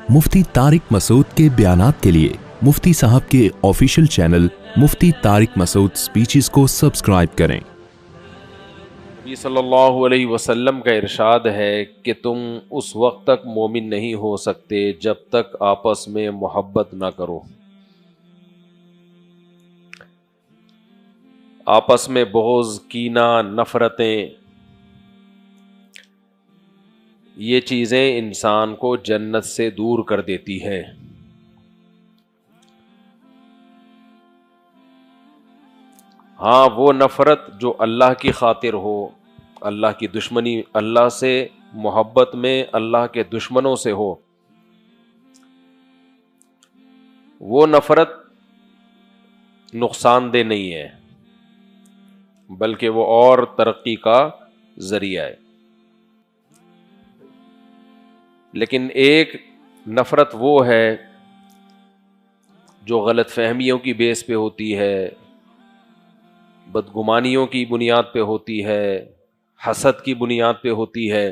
मुफ्ती तारिक मसूद के बयानात के लिए मुफ्ती साहब के ऑफिशियल चैनल मुफ्ती तारिक मसूद स्पीचेस को सब्सक्राइब करें। नबी सल्लल्लाहु अलैहि वसल्लम का इरशाद है कि तुम उस वक्त तक मोमिन नहीं हो सकते जब तक आपस में मोहब्बत ना करो। आपस में बुग़्ज़, कीना, नफ़रतें, ये चीज़ें इंसान को जन्नत से दूर कर देती है। हाँ, वो नफ़रत जो अल्लाह की खातिर हो, अल्लाह की दुश्मनी, अल्लाह से मोहब्बत में अल्लाह के दुश्मनों से हो, वो नफ़रत नुकसानदेह नहीं है, बल्कि वो और तरक्की का ज़रिया है। लेकिन एक नफ़रत वो है जो गलत फहमियों की बेस पे होती है, बदगुमानियों की बुनियाद पे होती है, हसद की बुनियाद पे होती है।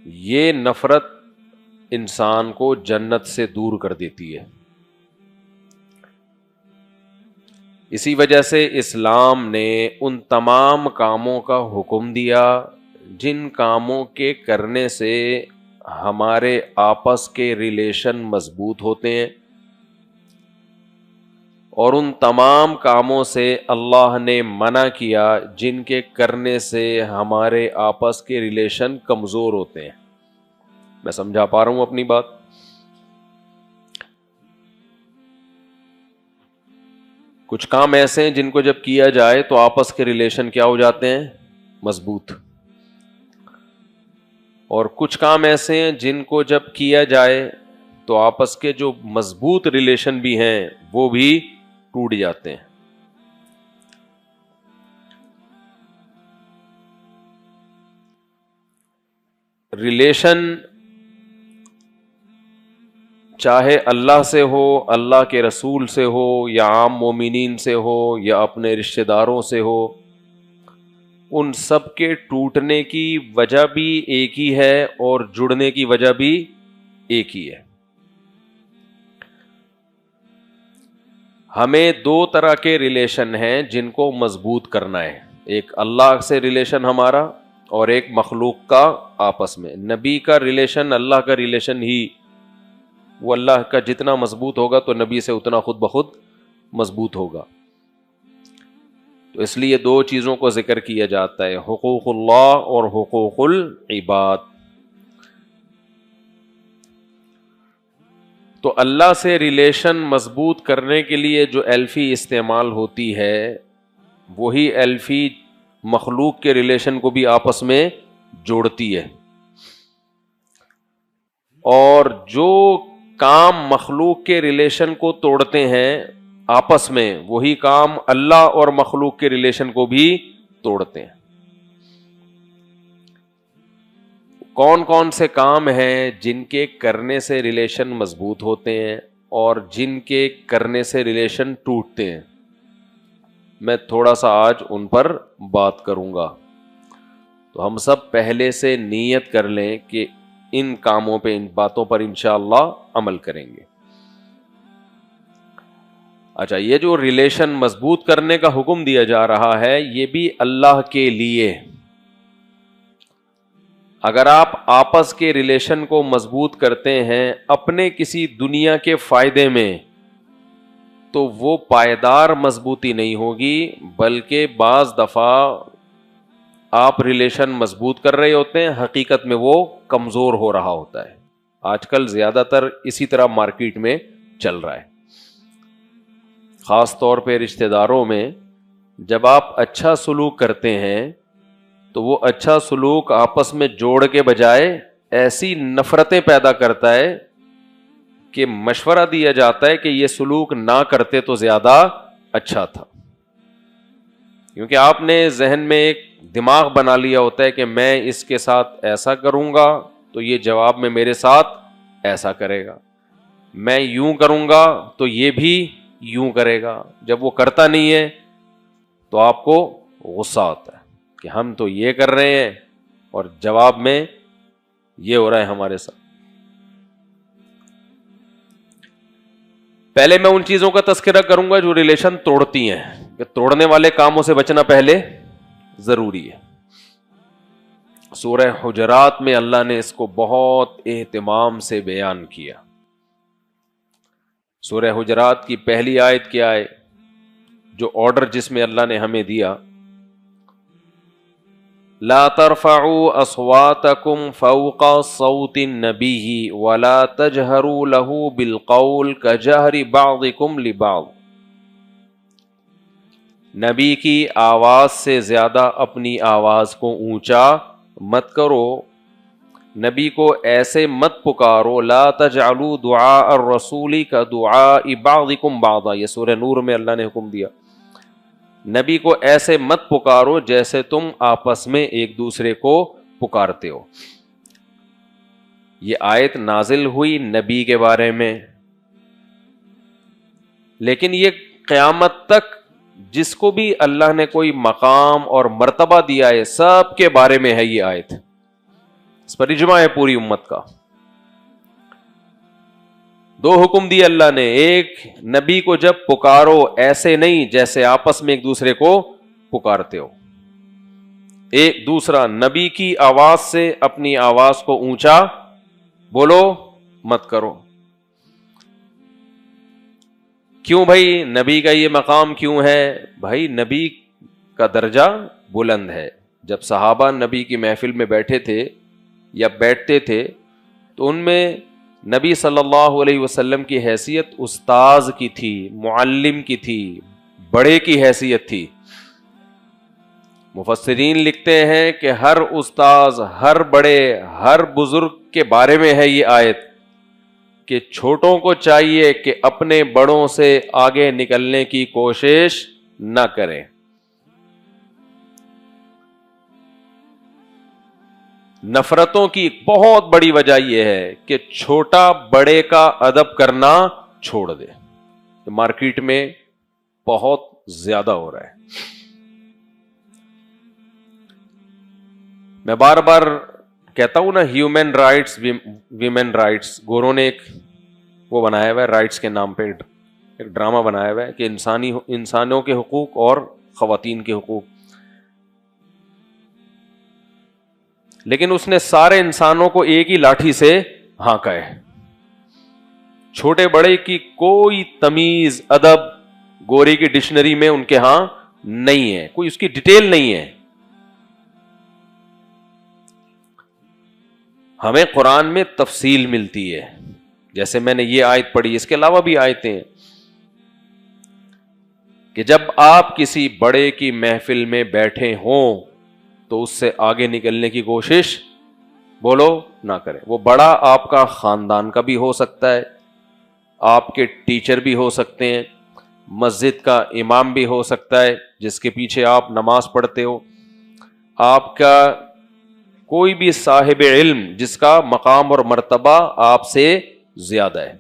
ये नफ़रत इंसान को जन्नत से दूर कर देती है। इसी वजह से इस्लाम ने उन तमाम कामों का हुक्म दिया जिन कामों के करने से हमारे आपस के रिलेशन मजबूत होते हैं, और उन तमाम कामों से अल्लाह ने मना किया जिनके करने से हमारे आपस के रिलेशन कमज़ोर होते हैं। मैं समझा पा रहा हूं अपनी बात? कुछ काम ऐसे हैं जिनको जब किया जाए तो आपस के रिलेशन क्या हो जाते हैं? मजबूत। और कुछ काम ऐसे हैं जिनको जब किया जाए तो आपस के जो मजबूत रिलेशन भी हैं वो भी टूट जाते हैं। रिलेशन चाहे अल्लाह से हो, अल्लाह के रसूल से हो, या आम मोमिनीन से हो, या अपने रिश्तेदारों से हो, उन सब के टूटने की वजह भी एक ही है और जुड़ने की वजह भी एक ही है। हमें दो तरह के रिलेशन हैं जिनको मजबूत करना है, एक अल्लाह से रिलेशन हमारा और एक मखलूक का आपस में। नबी का रिलेशन अल्लाह का रिलेशन ही, वो अल्लाह का जितना मजबूत होगा तो नबी से उतना खुद ब खुद मजबूत होगा। तो इसलिए दो चीज़ों को जिक्र किया जाता है, हुकूकुल्लाह और हुकूकुल इबाद। तो अल्लाह से रिलेशन मजबूत करने के लिए जो एल्फी इस्तेमाल होती है, वही एल्फी मखलूक के रिलेशन को भी आपस में जोड़ती है। और जो काम मखलूक के रिलेशन को तोड़ते हैं आपस में, वही काम अल्लाह और मखलूक के रिलेशन को भी तोड़ते हैं। कौन कौन से काम हैं जिनके करने से रिलेशन मजबूत होते हैं और जिनके करने से रिलेशन टूटते हैं, मैं थोड़ा सा आज उन पर बात करूंगा। तो हम सब पहले से नीयत कर लें कि इन कामों पे, इन बातों पर इंशाअल्लाह अमल करेंगे। अच्छा, ये जो रिलेशन मजबूत करने का हुक्म दिया जा रहा है, ये भी अल्लाह के लिए। अगर आप आपस के रिलेशन को मजबूत करते हैं अपने किसी दुनिया के फायदे में, तो वो पायदार मजबूती नहीं होगी, बल्कि बाज दफा आप रिलेशन मजबूत कर रहे होते हैं, हकीकत में वो कमजोर हो रहा होता है। आजकल ज्यादातर इसी तरह मार्केट में चल रहा है। खास तौर पे रिश्तेदारों में जब आप अच्छा सलूक करते हैं तो वो अच्छा सलूक आपस में जोड़ के बजाय ऐसी नफरतें पैदा करता है कि मशवरा दिया जाता है कि ये सलूक ना करते तो ज्यादा अच्छा था। क्योंकि आपने जहन में एक दिमाग बना लिया होता है कि मैं इसके साथ ऐसा करूंगा तो ये जवाब में मेरे साथ ऐसा करेगा, मैं यूं करूंगा तो ये भी यूं करेगा। जब वो करता नहीं है तो आपको गुस्सा आता है कि हम तो ये कर रहे हैं और जवाब में ये हो रहा है हमारे साथ। پہلے میں ان چیزوں کا تذکرہ کروں گا جو ریلیشن توڑتی ہیں، کہ توڑنے والے کاموں سے بچنا پہلے ضروری ہے۔ سورہ حجرات میں اللہ نے اس کو بہت اہتمام سے بیان کیا۔ سورہ حجرات کی پہلی آیت کیا ہے؟ جو آرڈر جس میں اللہ نے ہمیں دیا، لا ترفعوا اصواتکم فوق صوت النبی ولا تجہروا له بالقول کجہر بعضکم لبعض، نبی کی آواز سے زیادہ اپنی آواز کو اونچا مت کرو، نبی کو ایسے مت پکارو، لا تجعلوا دعاء الرسول کدعاء بعضکم بعضا، یہ سورہ نور میں اللہ نے حکم دیا، نبی کو ایسے مت پکارو جیسے تم آپس میں ایک دوسرے کو پکارتے ہو۔ یہ آیت نازل ہوئی نبی کے بارے میں، لیکن یہ قیامت تک جس کو بھی اللہ نے کوئی مقام اور مرتبہ دیا ہے سب کے بارے میں ہے یہ آیت، اس پر اجماع ہے پوری امت کا۔ دو حکم دیے اللہ نے، ایک نبی کو جب پکارو ایسے نہیں جیسے آپس میں ایک دوسرے کو پکارتے ہو، ایک دوسرا نبی کی آواز سے اپنی آواز کو اونچا بولو مت کرو۔ کیوں بھائی نبی کا یہ مقام کیوں ہے؟ بھائی نبی کا درجہ بلند ہے۔ جب صحابہ نبی کی محفل میں بیٹھے تھے یا بیٹھتے تھے تو ان میں نبی صلی اللہ علیہ وسلم کی حیثیت استاذ کی تھی، معلم کی تھی، بڑے کی حیثیت تھی۔ مفسرین لکھتے ہیں کہ ہر استاذ، ہر بڑے، ہر بزرگ کے بارے میں ہے یہ آیت کہ چھوٹوں کو چاہیے کہ اپنے بڑوں سے آگے نکلنے کی کوشش نہ کریں۔ نفرتوں کی بہت بڑی وجہ یہ ہے کہ چھوٹا بڑے کا ادب کرنا چھوڑ دے، مارکیٹ میں بہت زیادہ ہو رہا ہے۔ میں بار بار کہتا ہوں نا، ہیومن رائٹس، ویمن رائٹس، گوروں نے ایک وہ بنایا ہوا ہے رائٹس کے نام پہ، ایک ڈرامہ بنایا ہوا ہے کہ انسانوں کے حقوق اور خواتین کے حقوق، لیکن اس نے سارے انسانوں کو ایک ہی لاٹھی سے ہانکا ہے۔ چھوٹے بڑے کی کوئی تمیز، ادب گورے کی ڈکشنری میں ان کے ہاں نہیں ہے، کوئی اس کی ڈیٹیل نہیں ہے۔ ہمیں قرآن میں تفصیل ملتی ہے، جیسے میں نے یہ آیت پڑھی، اس کے علاوہ بھی آیتیں ہیں کہ جب آپ کسی بڑے کی محفل میں بیٹھے ہوں تو اس سے آگے نکلنے کی کوشش بولو نہ کریں۔ وہ بڑا آپ کا خاندان کا بھی ہو سکتا ہے، آپ کے ٹیچر بھی ہو سکتے ہیں، مسجد کا امام بھی ہو سکتا ہے جس کے پیچھے آپ نماز پڑھتے ہو، آپ کا کوئی بھی صاحب علم جس کا مقام اور مرتبہ آپ سے زیادہ ہے۔